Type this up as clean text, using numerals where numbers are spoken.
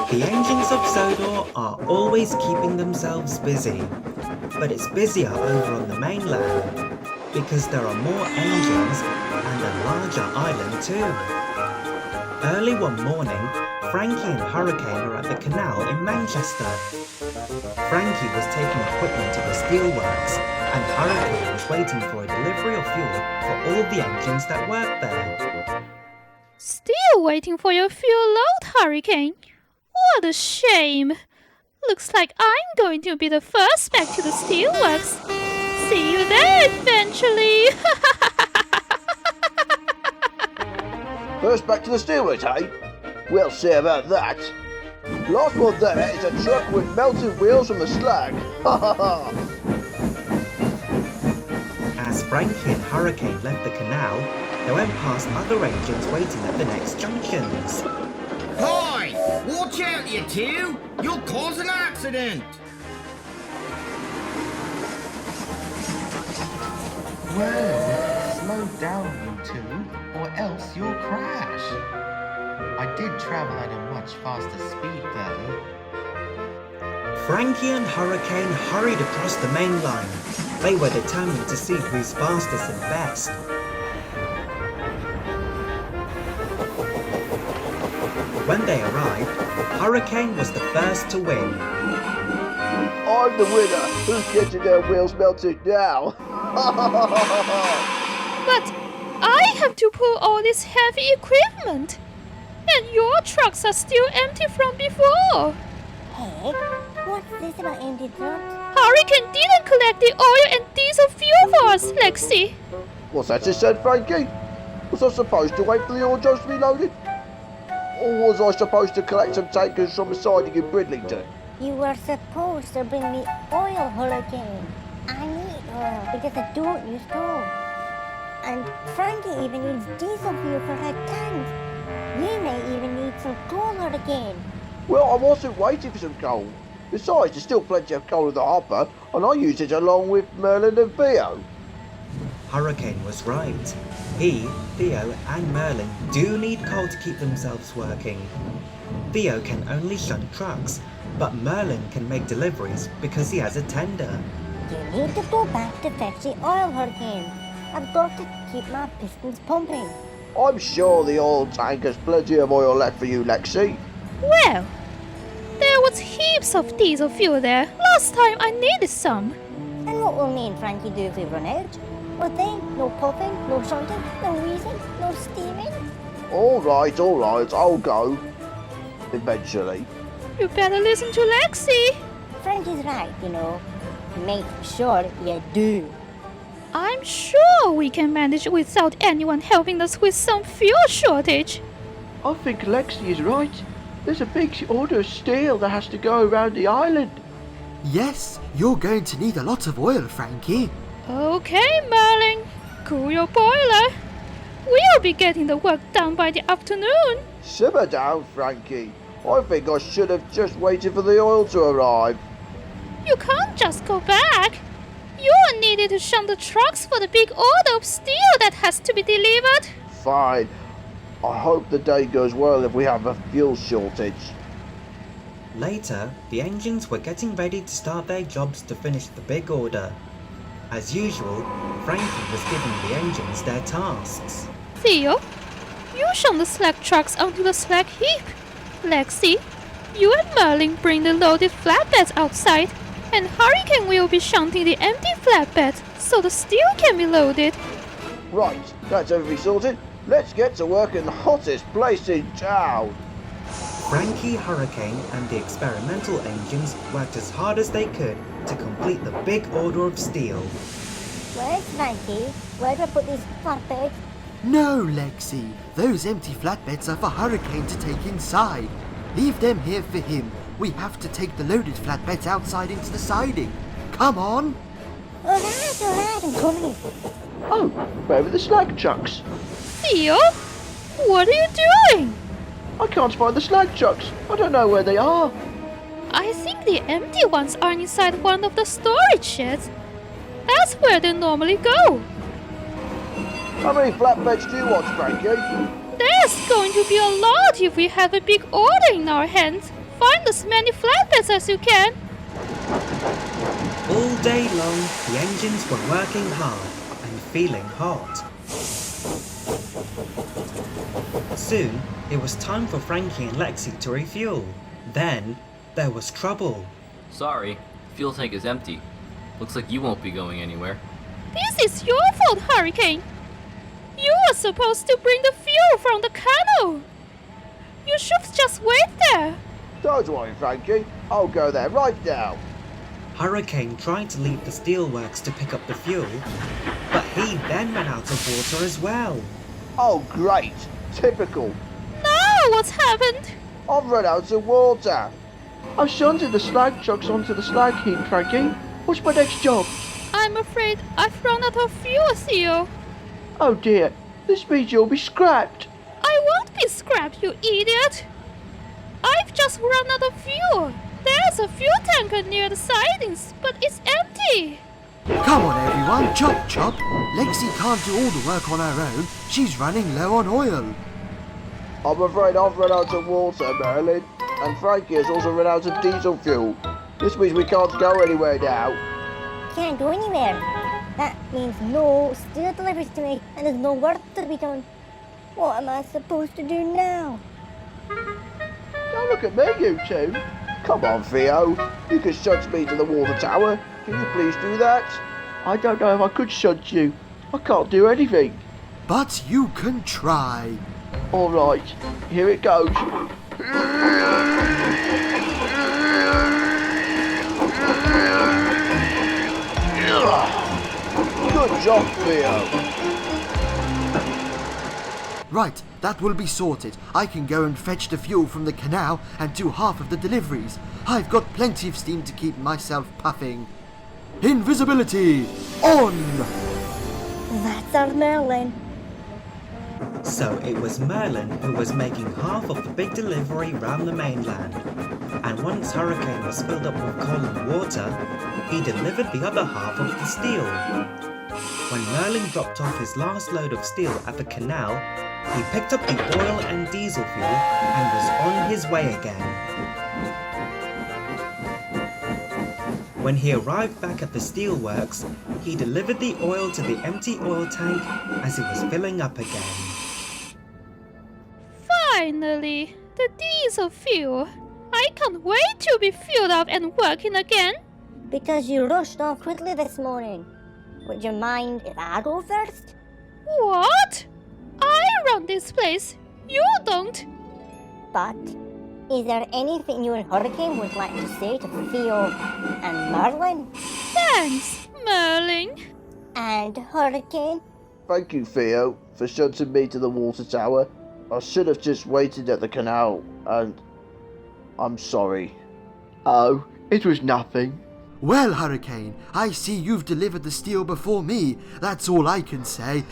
The engines of Sodor are always keeping themselves busy, but it's busier over on the mainland because there are more engines and a larger island too. Early one morning, Frankie and Hurricane are at the canal in Manchester. Frankie was taking equipment to the Steelworks and Hurricane was waiting for a delivery of fuel for all the engines that work there. Still waiting for your fuel load, Hurricane? What a shame! Looks like I'm going to be the first back to the Steelworks. See you there eventually! First back to the Steelworks, eh? We'll see about that. Last one there is a truck with melted wheels from the slag. Ha ha ha! As Frankie and Hurricane left the canal, they went past other engines waiting at the next junctions. Hi! Watch out, you two! You'll cause an accident! Whoa! Slow down, you two, or else you'll crash. I did travel at a much faster speed, though. Frankie and Hurricane hurried across the main line. They were determined to see who's fastest and best. When they arrived, Hurricane was the first to win. I'm the winner. Who's getting their wheels melted now? But I have to pull all this heavy equipment. And your trucks are still empty from before. Hey, what's this about empty trucks? Hurricane didn't collect the oil and diesel fuel for us, Lexi. What's that you said, Frankie? Was I supposed to wait for the oil drums to be loaded? Or was I supposed to collect some tankers from a siding in Bridlington? You were supposed to bring me oil, Hurricane. I need oil because I don't use coal. And Frankie even needs diesel fuel for her tanks. You may even need some coal, Hurricane. Well, I wasn't waiting for some coal. Besides, there's still plenty of coal in the hopper, and I use it along with Merlin and Theo. Hurricane was right. He, Theo and Merlin do need coal to keep themselves working. Theo can only shunt trucks, but Merlin can make deliveries because he has a tender. You need to go back to fetch the oil, Hurricane. I've got to keep my pistons pumping. I'm sure the oil tank has plenty of oil left for you, Lexi. Well, there was heaps of diesel fuel there last time I needed some. And what will me and Frankie do if we run out? Will they? No puffing, no shunting, no wheezing, no steaming? All right, I'll go. Eventually. You better listen to Lexi. Frankie's right, you know. Make sure you do. I'm sure we can manage without anyone helping us with some fuel shortage. I think Lexi is right. There's a big order of steel that has to go around the island. Yes, you're going to need a lot of oil, Frankie. Okay, Merlin, cool your boiler. We'll be getting the work done by the afternoon. Simmer down, Frankie. I think I should have just waited for the oil to arrive. You can't just go back. You're needed to shunt the trucks for the big order of steel that has to be delivered. Fine. I hope the day goes well if we have a fuel shortage. Later, the engines were getting ready to start their jobs to finish the big order. As usual, Frankie was giving the engines their tasks. Theo, you shunt the slag trucks onto the slag heap. Lexi, you and Merlin bring the loaded flatbeds outside, and Hurricane will be shunting the empty flatbed so the steel can be loaded. Right, that's everything sorted. Let's get to work in the hottest place in town. Frankie, Hurricane and the experimental engines worked as hard as they could to complete the big order of steel. Where's Frankie? Where do I put these flatbeds? No, Lexi. Those empty flatbeds are for Hurricane to take inside. Leave them here for him. We have to take the loaded flatbeds outside into the siding. Come on. Alright, I'm coming. Oh, where are the slag trucks? Theo, what are you doing? I can't find the slag trucks. I don't know where they are. I think the empty ones are inside one of the storage sheds. That's where they normally go. How many flatbeds do you want, Frankie? There's going to be a lot if we have a big order in our hands. find as many flatbeds as you can. All day long, the engines were working hard and feeling hot. Soon, it was time for Frankie and Lexi to refuel. Then, there was trouble. Sorry, fuel tank is empty. Looks like you won't be going anywhere. This is your fault, Hurricane. You were supposed to bring the fuel from the canal. You should just wait there. Don't worry, Frankie. I'll go there right now. Hurricane tried to leave the steelworks to pick up the fuel, but he then ran out of water as well. Oh, great. Typical. Now what's happened? I've run out of water. I've shunted the slag trucks onto the slag heap, Frankie. What's my next job? I'm afraid I've run out of fuel, Theo. Oh dear, this means you'll be scrapped. I won't be scrapped, you idiot. I've just run out of fuel. There's a fuel tanker near the sidings, but it's empty. Come on everyone, chop chop! Lexi can't do all the work on her own. She's running low on oil. I'm afraid I've run out of water, Merlin. And Frankie has also run out of diesel fuel. This means we can't go anywhere now. Can't go anywhere. That means no steel deliveries to make, and there's no work to be done. What am I supposed to do now? Don't look at me, you two. Come on, Theo. You can shunt me to the water tower. Can you please do that? I don't know if I could shunt you. I can't do anything. But you can try. Alright, here it goes. Good job, Theo. Right, that will be sorted. I can go and fetch the fuel from the canal and do half of the deliveries. I've got plenty of steam to keep myself puffing. Invisibility on! That's our Merlin. So it was Merlin who was making half of the big delivery round the mainland. And once Hurricane was filled up with coal and water, he delivered the other half of the steel. When Merlin dropped off his last load of steel at the canal, he picked up the oil and diesel fuel and was on his way again. When he arrived back at the steelworks, he delivered the oil to the empty oil tank as it was filling up again. Finally, the diesel fuel. I can't wait to be filled up and working again. Because you rushed off quickly this morning. Would you mind if I go first? What? I run this place. You don't. But is there anything you and Hurricane would like to say to Theo and Merlin? Thanks, Merlin. And Hurricane? Thank you, Theo, for shunting me to the water tower. I should have just waited at the canal, and I'm sorry. Oh, it was nothing. Well, Hurricane, I see you've delivered the steel before me. That's all I can say.